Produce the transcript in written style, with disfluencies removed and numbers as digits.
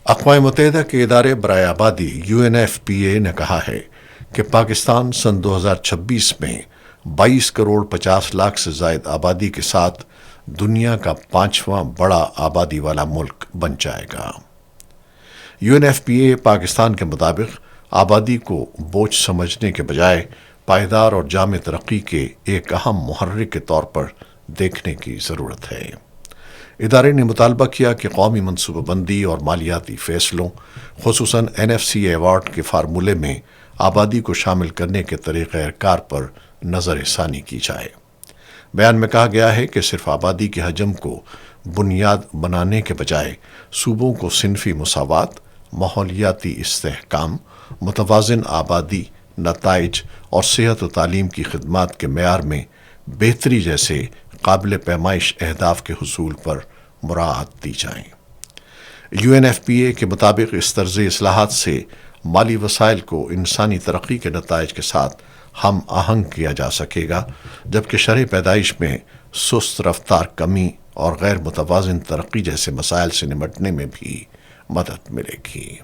اقوام متحدہ کے ادارے برائے آبادی UNFPA نے کہا ہے کہ پاکستان سن 2026 میں 22 کروڑ 50 لاکھ سے زائد آبادی کے ساتھ دنیا کا 5واں بڑا آبادی والا ملک بن جائے گا۔ UNFPA پاکستان کے مطابق آبادی کو بوجھ سمجھنے کے بجائے پائیدار اور جامع ترقی کے ایک اہم محرک کے طور پر دیکھنے کی ضرورت ہے۔ ادارے نے مطالبہ کیا کہ قومی منصوبہ بندی اور مالیاتی فیصلوں، خصوصاً NFC ایوارڈ کے فارمولے میں آبادی کو شامل کرنے کے طریقہ کار پر نظر ثانی کی جائے۔ بیان میں کہا گیا ہے کہ صرف آبادی کے حجم کو بنیاد بنانے کے بجائے صوبوں کو صنفی مساوات، ماحولیاتی استحکام، متوازن آبادی نتائج اور صحت و تعلیم کی خدمات کے معیار میں بہتری جیسے قابل پیمائش اہداف کے حصول پر مراعات دی جائیں۔ UNFPA کے مطابق اس طرز اصلاحات سے مالی وسائل کو انسانی ترقی کے نتائج کے ساتھ ہم آہنگ کیا جا سکے گا، جبکہ شرح پیدائش میں سست رفتار کمی اور غیر متوازن ترقی جیسے مسائل سے نمٹنے میں بھی مدد ملے گی۔